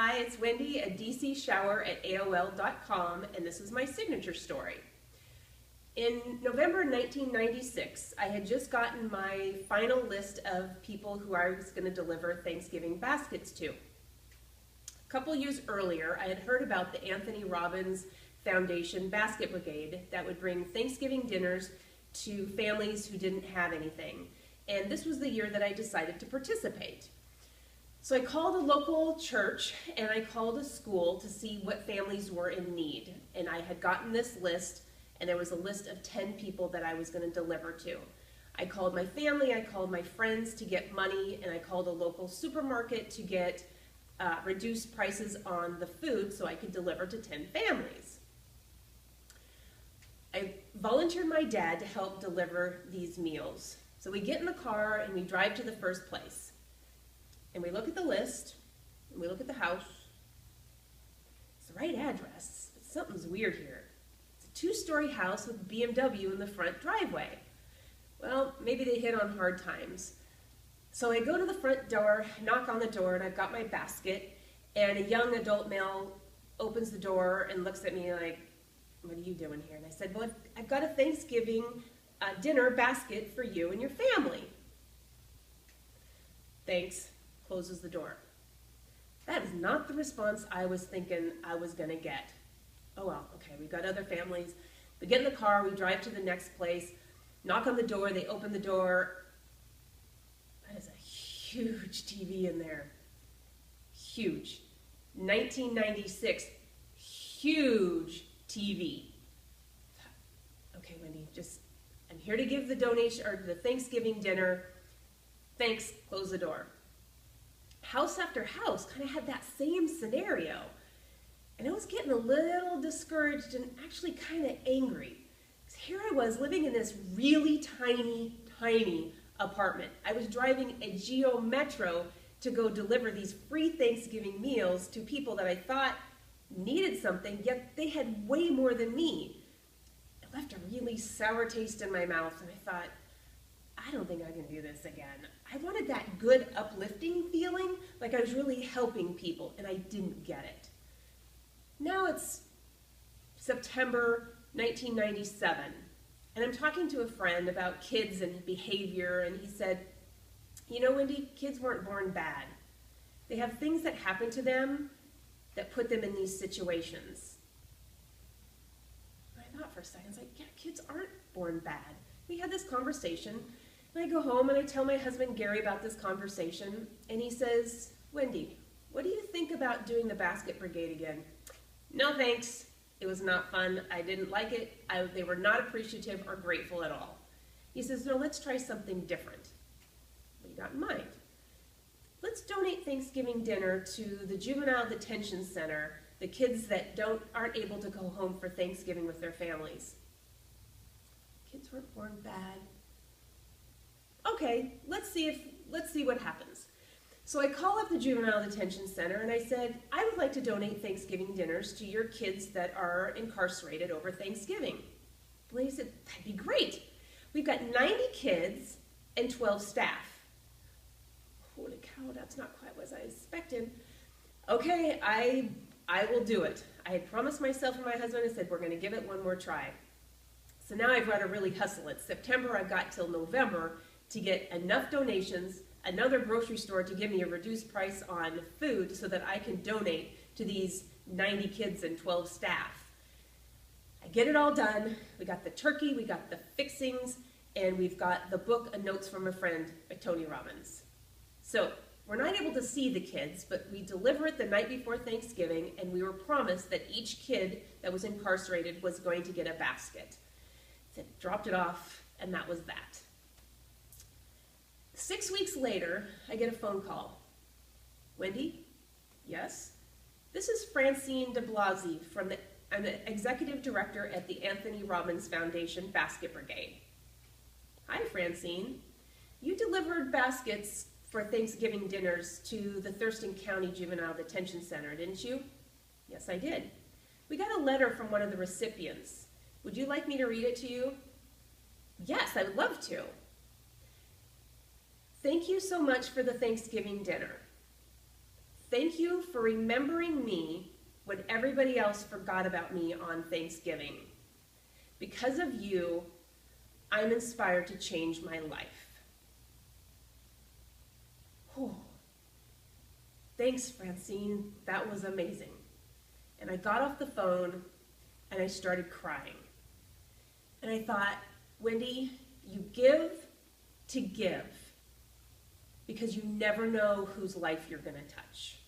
Hi, it's Wendy at dcshower@aol.com, and this is my signature story. In November 1996, I had just gotten my final list of people who I was going to deliver Thanksgiving baskets to. A couple years earlier, I had heard about the Anthony Robbins Foundation Basket Brigade that would bring Thanksgiving dinners to families who didn't have anything. And this was the year that I decided to participate. So I called a local church and I called a school to see what families were in need. And I had gotten this list, and there was a list of 10 people that I was going to deliver to. I called my family, I called my friends to get money, and I called a local supermarket to get reduced prices on the food so I could deliver to 10 families. I volunteered my dad to help deliver these meals. So we get in the car and we drive to the first place. And we look at the list, and we look at the house. It's the right address, but something's weird here. It's a 2-story house with a BMW in the front driveway. Well, maybe they hit on hard times. So I go to the front door, knock on the door, and I've got my basket, and a young adult male opens the door and looks at me like, "What are you doing here?" And I said, "Well, I've got a Thanksgiving dinner basket for you and your family." "Thanks," closes the door. That is not the response I was thinking I was going to get. Oh well, okay, we've got other families. We get in the car, we drive to the next place, knock on the door, they open the door. That is a huge TV in there. Huge. 1996, huge TV. Okay, Wendy, I'm here to give the donation or the Thanksgiving dinner. Thanks, close the door. House after house kind of had that same scenario. And I was getting a little discouraged and actually kind of angry. Because here I was living in this really tiny, tiny apartment. I was driving a Geo Metro to go deliver these free Thanksgiving meals to people that I thought needed something, yet they had way more than me. It left a really sour taste in my mouth, and I thought, I don't think I can do this again. I wanted that good, uplifting feeling, like I was really helping people, and I didn't get it. Now it's September 1997, and I'm talking to a friend about kids and behavior, and he said, "You know, Wendy, kids weren't born bad. They have things that happen to them that put them in these situations." And I thought for a second, I was like, yeah, kids aren't born bad. We had this conversation, and I go home and I tell my husband Gary about this conversation, and he says, "Wendy, what do you think about doing the basket brigade again?" "No thanks. It was not fun. I didn't like it. They were not appreciative or grateful at all." He says, "No, let's try something different." What do you got in mind? "Let's donate Thanksgiving dinner to the Juvenile Detention Center, the kids that aren't able to go home for Thanksgiving with their families." Kids weren't born bad. Okay, let's see what happens. So I call up the Juvenile Detention Center and I said, "I would like to donate Thanksgiving dinners to your kids that are incarcerated over Thanksgiving." The lady said, "That'd be great. We've got 90 kids and 12 staff." Holy cow, that's not quite what I expected. Okay, I will do it. I had promised myself and my husband, I said, we're going to give it one more try. So now I've got to really hustle. It's September, I've got till November to get enough donations, another grocery store to give me a reduced price on food so that I can donate to these 90 kids and 12 staff. I get it all done. We got the turkey, we got the fixings, and we've got the book, A Notes from a Friend by Tony Robbins. So we're not able to see the kids, but we deliver it the night before Thanksgiving, and we were promised that each kid that was incarcerated was going to get a basket. So dropped it off, and that was that. 6 weeks later, I get a phone call. "Wendy?" "Yes?" "This is Francine de Blasi I'm the executive director at the Anthony Robbins Foundation Basket Brigade." "Hi, Francine. You delivered baskets for Thanksgiving dinners to the Thurston County Juvenile Detention Center, didn't you?" "Yes, I did. We got a letter from one of the recipients. Would you like me to read it to you?" "Yes, I would love to." "Thank you so much for the Thanksgiving dinner. Thank you for remembering me when everybody else forgot about me on Thanksgiving. Because of you, I'm inspired to change my life. Whew. Thanks, Francine. That was amazing. And I got off the phone and I started crying. And I thought, Wendy, you give to give because you never know whose life you're going to touch.